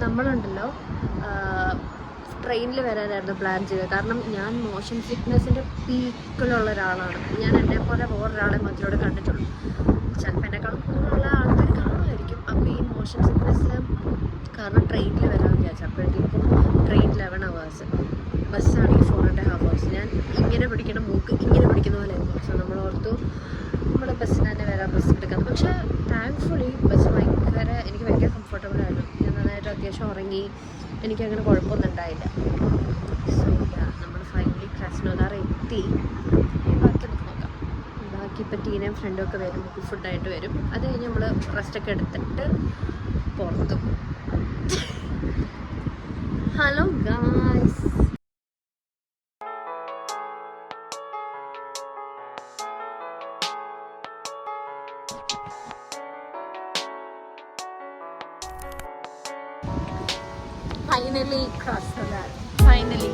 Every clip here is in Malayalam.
നമ്മളുണ്ടല്ലോ ട്രെയിനിൽ വരാനായിരുന്നു പ്ലാൻ ചെയ്തത്. കാരണം ഞാൻ മോഷൻ സിക്നെസ്സിൻ്റെ പീക്കിലുള്ള ഒരാളാണ്. ഞാൻ എന്നെ പോലെ വേറൊരാളെ മാത്രമേ കണ്ടിട്ടുള്ളൂ. ചിലപ്പോൾ എന്നെക്കാളും കൂടുതലുള്ള ആൾക്കാർ കാണുമായിരിക്കും. അപ്പോൾ ഈ മോഷൻ സിക്നെസ്സിൽ കാരണം ട്രെയിനിൽ വരാമെന്ന് വിചാരിച്ചു. അപ്പോഴത്തേക്കും ട്രെയിൻ 11 hours, ബസ്സാണെങ്കിൽ 4.5 hours. ഞാൻ ഇങ്ങനെ പിടിക്കണം, മൂക്ക് ഇങ്ങനെ പിടിക്കുന്ന പോലെ ആയിരുന്നു. പക്ഷെ നമ്മൾ ഓർത്തു നമ്മുടെ ബസ്സിന് തന്നെ വരാം, ബസ് എടുക്കാം. പക്ഷേ താങ്ക്ഫുള്ളി ബസ് എനിക്ക് ഭയങ്കര കംഫർട്ടബിൾ ആയിരുന്നു. ഞാൻ നന്നായിട്ട് അത്യാവശ്യം ഉറങ്ങി, എനിക്കങ്ങനെ കുഴപ്പമൊന്നും ഉണ്ടായില്ല. സോ നമ്മൾ ഫൈനലി ക്രാസ്നോദാർ എത്തി. ബാക്കി നോക്കാം. ബാക്കി ഇപ്പോൾ ടീനയും ഫ്രണ്ടും ഒക്കെ വരും, ഫുഡായിട്ട് വരും. അത് കഴിഞ്ഞ് നമ്മൾ റെസ്റ്റൊക്കെ എടുത്തിട്ട് പുറത്തും. Hello guys, finally Krasnodar. Finally.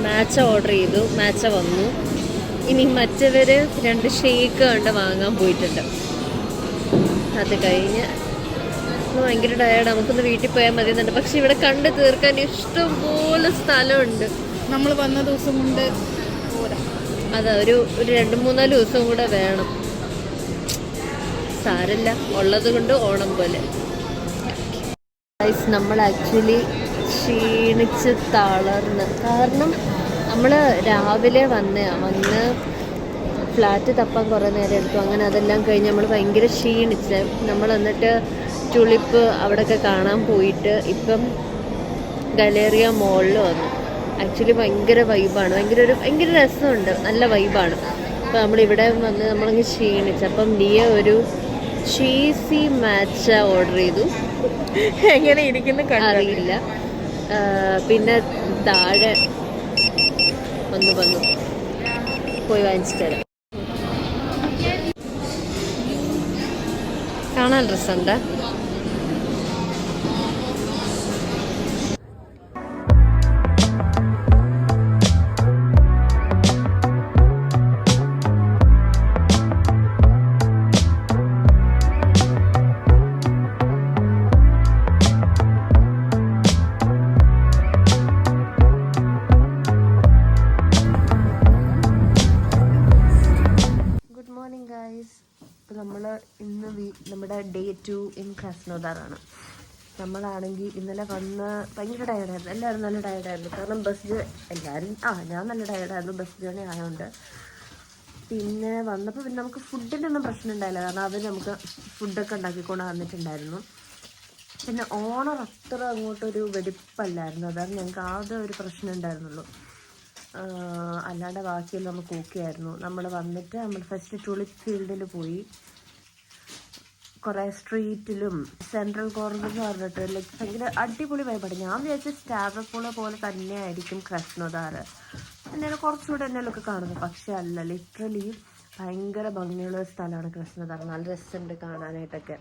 Matcha order ചെയ്തു, മാച്ച വന്നു. ഇനി മറ്റവർ 2 ഷേക്ക് കണ്ട് വാങ്ങാൻ പോയിട്ടുണ്ട്. അത് കഴിഞ്ഞ് ഭയങ്കര ടയേർഡ്, നമുക്കൊന്ന് വീട്ടിൽ പോയാൽ മതി എന്നുണ്ട്. പക്ഷെ ഇവിടെ കണ്ട് തീർക്കാൻ ഇഷ്ടംപോലെ സ്ഥലമുണ്ട്. നമ്മൾ വന്ന ദിവസം കൊണ്ട് അതാ ഒരു 2-3-4 ദിവസം കൂടെ വേണം. സാരല്ല, ഉള്ളത് കൊണ്ട് ഓണം പോലെ. നമ്മൾ ആക്ച്വലി ക്ഷീണിച്ച് തളർന്ന്, കാരണം നമ്മൾ രാവിലെ വന്ന് ഫ്ലാറ്റ് തപ്പാൻ കുറേ നേരം എടുത്തു. അങ്ങനെ അതെല്ലാം കഴിഞ്ഞ് നമ്മൾ ഭയങ്കര ക്ഷീണിച്ച് നമ്മൾ എന്നിട്ട് ടുളിപ്പ് അവിടെയൊക്കെ കാണാൻ പോയിട്ട് ഇപ്പം ഗലേറിയ മോളിൽ വന്നു. ആക്ച്വലി ഭയങ്കര വൈബാണ്, ഭയങ്കര രസമുണ്ട്, നല്ല വൈബാണ്. അപ്പോൾ നമ്മളിവിടെ വന്ന് നമ്മളങ്ങ് ക്ഷീണിച്ച്. അപ്പം നീയ ഒരു ചീസി മാച്ച ഓർഡർ ചെയ്തു. എങ്ങനെ ഇരിക്കുന്നു അറിയില്ല. പിന്നെ താഴെ വന്നു പോയി വാങ്ങിച്ചിട്ട് തരാം. കാണാൻ രസമുണ്ട്. നമ്മൾ ഇന്ന് നമ്മുടെ ഡേ 2 ഇൻ ക്രാസ്നോദാറാണ്. നമ്മളാണെങ്കിൽ ഇന്നലെ വന്ന് ഭയങ്കര ടയർഡായിരുന്നു. എല്ലാവരും നല്ല ടയർഡായിരുന്നു. കാരണം ഞാൻ നല്ല ടയർഡായിരുന്നു, ബസ് ജേണി ആയതുകൊണ്ട്. പിന്നെ വന്നപ്പോൾ പിന്നെ നമുക്ക് ഫുഡിനൊന്നും പ്രശ്നം ഉണ്ടായില്ല. കാരണം അവർ നമുക്ക് ഫുഡൊക്കെ ഉണ്ടാക്കിക്കൊണ്ട് വന്നിട്ടുണ്ടായിരുന്നു. പിന്നെ ഓണർ അത്ര അങ്ങോട്ടൊരു വെടിപ്പല്ലായിരുന്നു. അതാണ് ഞങ്ങൾക്ക് ആകെ ഒരു പ്രശ്നം ഉണ്ടായിരുന്നുള്ളൂ. അല്ലാണ്ട് ബാക്കിയെല്ലാം നമുക്ക് ഓക്കെ ആയിരുന്നു. നമ്മൾ വന്നിട്ട് നമ്മൾ ഫസ്റ്റ് ടുളിപ്പ് ഫീൽഡിൽ പോയി. കുറേ സ്ട്രീറ്റിലും സെൻട്രൽ കോർണർ എന്ന് പറഞ്ഞിട്ട് ലൈക്ക് ഭയങ്കര അടിപൊളി വൈബാണ്. ഞാൻ വിചാരിച്ച സ്റ്റാവപ്പോളെ പോലെ തന്നെയായിരിക്കും ക്രാസ്നോദാർ, എന്നാണ് കുറച്ചുകൂടെ എന്നൊക്കെ കാണുന്നത്. പക്ഷെ അല്ല, ലിറ്ററലി ഭയങ്കര ഭംഗിയുള്ള സ്ഥലമാണ് ക്രാസ്നോദാർ. നല്ല രസമുണ്ട് കാണാനായിട്ടൊക്കെ.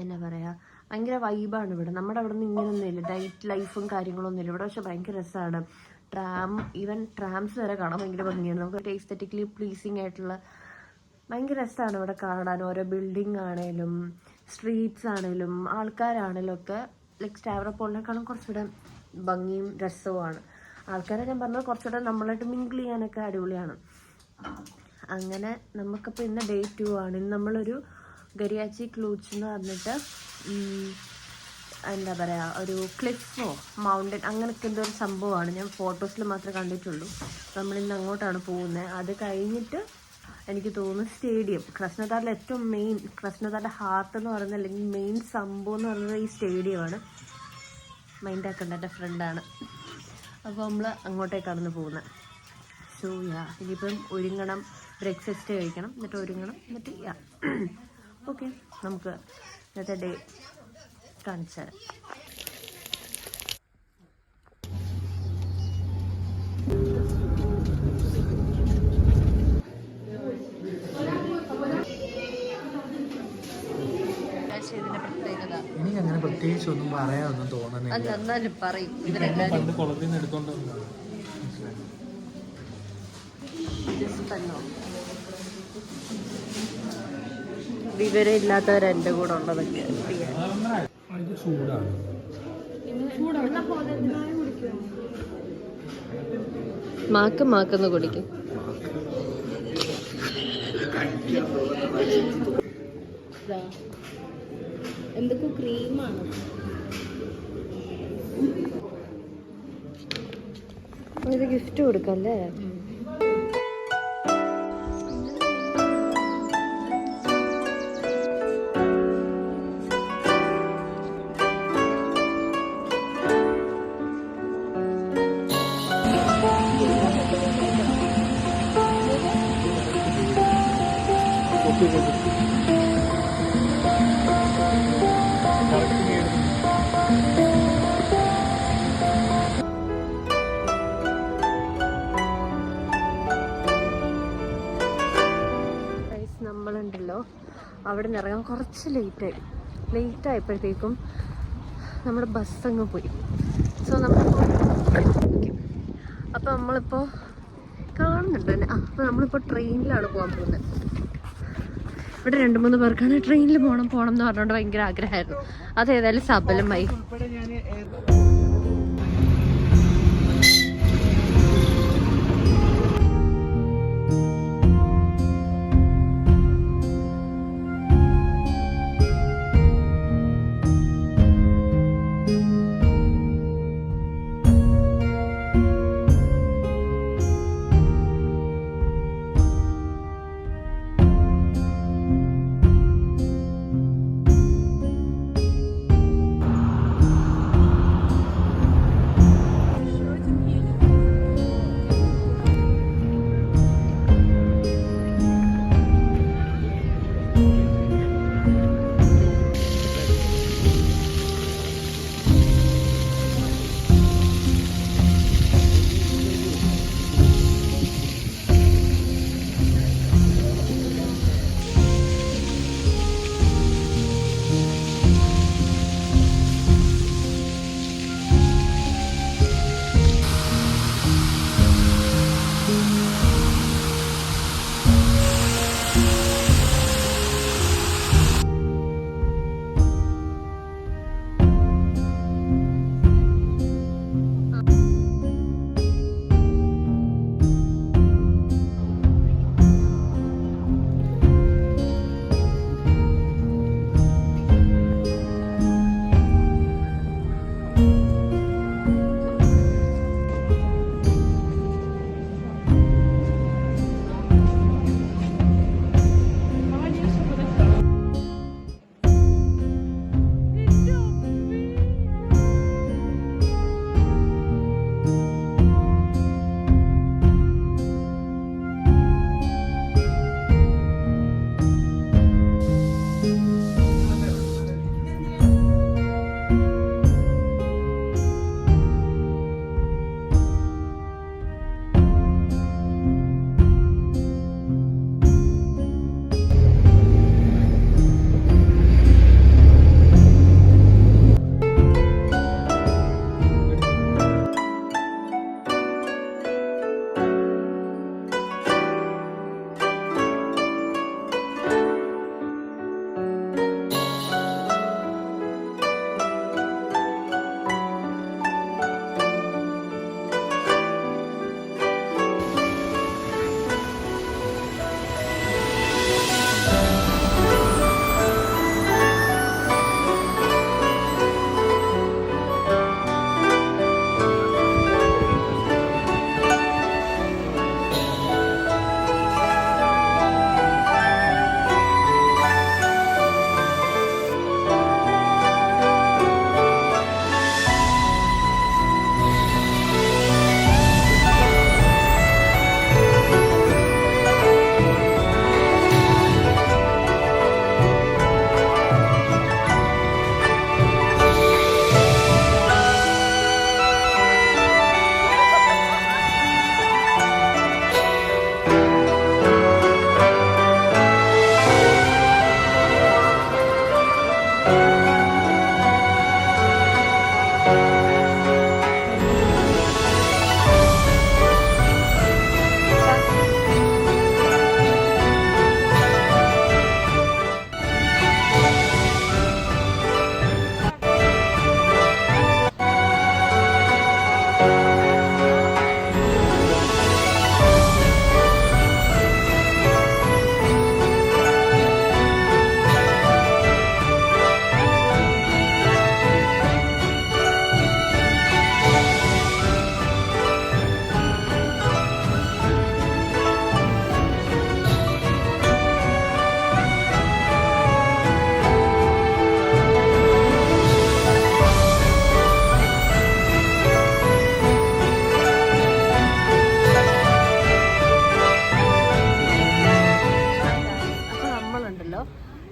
എന്നാ പറയുക, ഭയങ്കര വൈബാണ് ഇവിടെ. നമ്മുടെ അവിടെ നിന്ന് ഇങ്ങനെയൊന്നുമില്ല, നൈറ്റ് ലൈഫും കാര്യങ്ങളൊന്നുമില്ല ഇവിടെ. പക്ഷെ ഭയങ്കര രസമാണ്. ഈവൻ ട്രാംസ് വരെ കാണാൻ ഭയങ്കര ഭംഗിയാണ്. നമുക്ക് എസ്തെറ്റിക്കലി പ്ലീസിങ് ആയിട്ടുള്ള ഭയങ്കര രസമാണ് ഇവിടെ കാണാൻ. ഓരോ ബിൽഡിംഗ് ആണേലും സ്ട്രീറ്റ്സ് ആണേലും ആൾക്കാരാണേലും ഒക്കെ ലൈക്ക് സ്റ്റാവ്രോപോളിനേക്കാളും കുറച്ചുകൂടെ ഭംഗിയും രസവുമാണ്. ആൾക്കാരെ ഞാൻ പറഞ്ഞത് കുറച്ചുകൂടെ നമ്മളായിട്ട് മിങ്കിൾ ചെയ്യാനൊക്കെ അടിപൊളിയാണ്. അങ്ങനെ നമുക്കിപ്പോൾ ഇന്ന് Day 2 ആണ്. ഇന്ന് നമ്മളൊരു ഗരിയാച്ചി ക്ലൂച്ച് എന്ന് പറഞ്ഞിട്ട് എന്താ പറയുക, ഒരു ക്ലിഫോ മൗണ്ടൻ അങ്ങനെയൊക്കെ എന്തോ ഒരു സംഭവമാണ്. ഞാൻ ഫോട്ടോസിൽ മാത്രമേ കണ്ടിട്ടുള്ളൂ. നമ്മളിന്ന് അങ്ങോട്ടാണ് പോകുന്നത്. അത് കഴിഞ്ഞിട്ട് എനിക്ക് തോന്നുന്നു സ്റ്റേഡിയം, കൃഷ്ണദാറിലെ ഏറ്റവും മെയിൻ, കൃഷ്ണദാറിൻ്റെ ഹാർട്ട് എന്ന് പറയുന്നത് അല്ലെങ്കിൽ മെയിൻ സംഭവം എന്ന് പറയുന്നത് ഈ സ്റ്റേഡിയമാണ്. മൈൻഡ് ആക്കേണ്ട എൻ്റെ ഫ്രണ്ടാണ്. അപ്പോൾ നമ്മൾ അങ്ങോട്ടേക്കാണ് പോകുന്നത്. സോ ഇനിയിപ്പം ഒരുങ്ങണം, ബ്രേക്ക്ഫാസ്റ്റ് കഴിക്കണം, എന്നിട്ട് ഒരുങ്ങണം, എന്നിട്ട് ഓക്കെ നമുക്ക് ഇന്നത്തെ ഡേ കാണിച്ചു തരാം. എനിക്കങ്ങനെ പ്രത്യേകിച്ച് ഒന്നും പറയാനൊന്നും തോന്നുന്നില്ല. എന്നാലും പറയും. പണ്ട് കുളത്തിൽ നിന്ന് എടുത്തോണ്ട് വിവരം ഇല്ലാത്തവർ എൻ്റെ കൂടെ ഉള്ളതൊക്കെ ചൂടാണ്. മാക്കെന്ന് കുടിക്കും. എന്തൊക്കെ ക്രീമാണ്. ഇത് ഗിഫ്റ്റ് കൊടുക്കല്ലേ? നമ്മളുണ്ടല്ലോ അവിടെ നിന്ന് ഇറങ്ങാൻ കുറച്ച് ലേറ്റായപ്പോഴത്തേക്കും നമ്മുടെ ബസ് അങ്ങ് പോയി. സോ അപ്പോൾ നമ്മളിപ്പോൾ കാണുന്നുണ്ട് തന്നെ. അപ്പോൾ നമ്മളിപ്പോൾ ട്രെയിനിലാണ് പോകാൻ പോകുന്നത്. ഇവിടെ 2-3 പേർക്കാണ് ട്രെയിനിൽ പോകണം എന്ന് പറഞ്ഞുകൊണ്ട് ഭയങ്കര ആഗ്രഹമായിരുന്നു. അതേതായാലും സഫലമായി.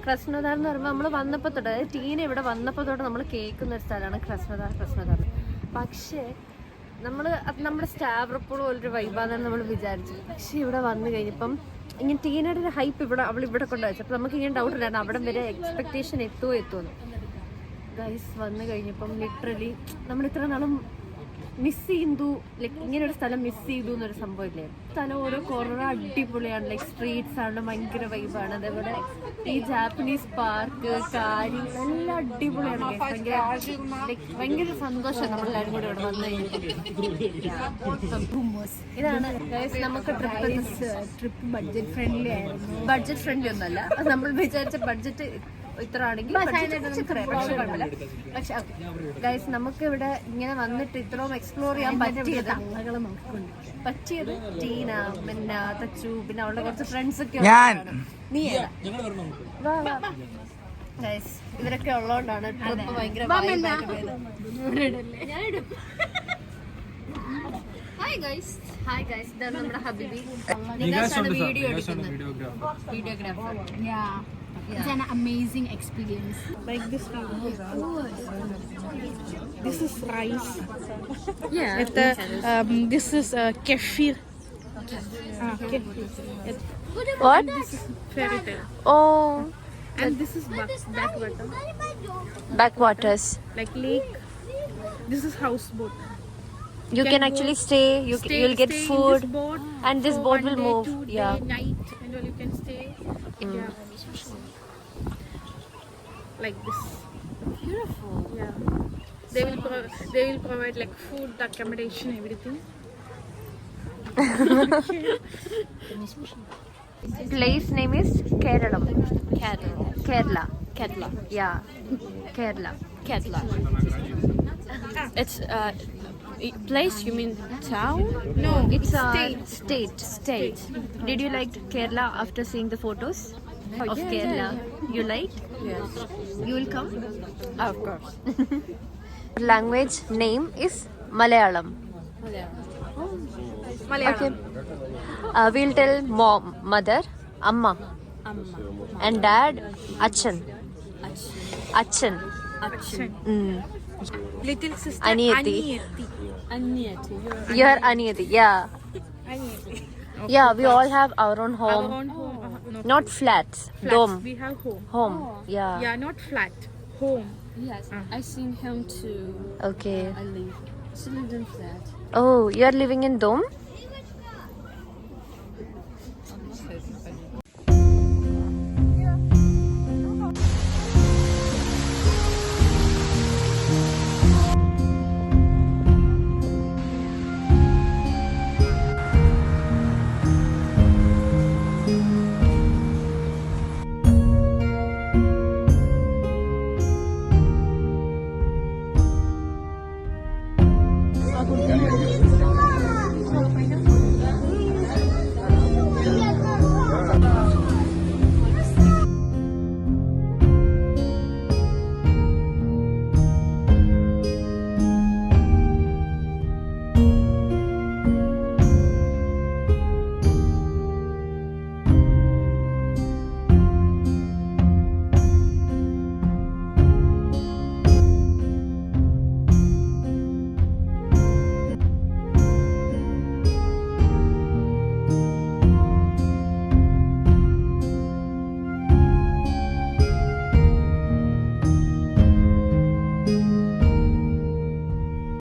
കൃഷ്ണധാർ എന്ന് പറയുമ്പോൾ നമ്മൾ വന്നപ്പോൾ തൊട്ട്, അതായത് ടീന ഇവിടെ വന്നപ്പോൾ തൊട്ട് നമ്മൾ കേൾക്കുന്ന ഒരു സ്ഥലമാണ് കൃഷ്ണധാർ. പക്ഷേ നമ്മുടെ സ്റ്റാവറപ്പോഴും ഒരു വൈബാന്നാണ് നമ്മൾ വിചാരിച്ചത്. പക്ഷെ ഇവിടെ വന്നു കഴിഞ്ഞപ്പം ഇങ്ങനെ ടീനയുടെ ഒരു ഹൈപ്പ് അവൾ ഇവിടെ കൊണ്ടുവച്ചു. അപ്പോൾ നമുക്ക് ഇങ്ങനെ ഡൗട്ട് ഉണ്ടായിരുന്നു അവിടെ വരെ എക്സ്പെക്ടേഷൻ എത്തുമെന്ന്. ഗൈസ് വന്നു കഴിഞ്ഞപ്പം ലിറ്ററലി നമ്മൾ ഇത്ര നാളും മിസ് ചെയ്തു, ലൈക്ക് ഇങ്ങനെ ഒരു സ്ഥലം മിസ് ചെയ്തു എന്നൊരു സംഭവമില്ലേ. സ്ഥലം ഓരോ കോർണർ അടിപൊളിയാണ്, ലൈക്ക് സ്ട്രീറ്റ്സ് ആണ് ഭയങ്കര വൈബാണ്. അതേപോലെ ഈ ജാപ്പനീസ് പാർക്ക് കാര്യങ്ങൾ എല്ലാം അടിപൊളിയാണ്. ഭയങ്കര സന്തോഷം നമ്മളെല്ലാവരും കൂടെ ഇവിടെ വന്നു കഴിഞ്ഞിട്ട്. ഇതാണ് നമുക്ക് ട്രിപ്പ് ബഡ്ജറ്റ് ഫ്രണ്ട്ലി ഒന്നുമല്ല. നമ്മൾ വിചാരിച്ച ബഡ്ജറ്റ് ഇത്ര ആണെങ്കിൽ പക്ഷെ ഗൈസ് നമുക്ക് ഇവിടെ ഇങ്ങനെ വന്നിട്ട് ഇത്രയും എക്സ്പ്ലോർ ചെയ്യാൻ പറ്റിയത് ടീന, പിന്നെ തച്ചു, പിന്നെ അവളുടെ കുറച്ച് ഫ്രണ്ട്സ് ഒക്കെ നീ ഗൈസ് ഇവരൊക്കെ ഉള്ളതുകൊണ്ടാണ് ട്രിപ്പ് ഭയങ്കര. ഹായ് ഗൈസ് ഇതാണ് നമ്മുടെ ഹബീബി. വീഡിയോ എടുക്കുന്നത്, videographer. It's an amazing experience. Like this this is rice. Yeah. This is kefir. Kefir. What? This is fairy tale. Oh, And this is backwater. backwaters. Like lake. This is houseboat. You can actually stay. You'll get stay food, in this boat and this for boat one will day, move. 2 day, Yeah. night, and all you can stay. Yeah. Like this. Beautiful. Yeah. They will provide like food, accommodation, everything. Place name is Keralam. Kerala. Yeah. Kerala. It's place, you mean town? No, It's a state. Did you like Kerala after seeing the photos of Kerala? You liked? Yes. You will come? Of course. Language name is Malayalam. Okay. We'll tell mom, mother, Amma, and dad, Achan. little sister Aniyati. Aniyati. You're Aniyati. Yeah. Aniyati. Yeah, we all have our own home. Our own home. No. Not flats. Flats. Dome. We have home. Home. Yeah. Yeah, not flat. Home. Yes, I seen him too. Okay. I live. She lived in flat. Oh, you're living in dome?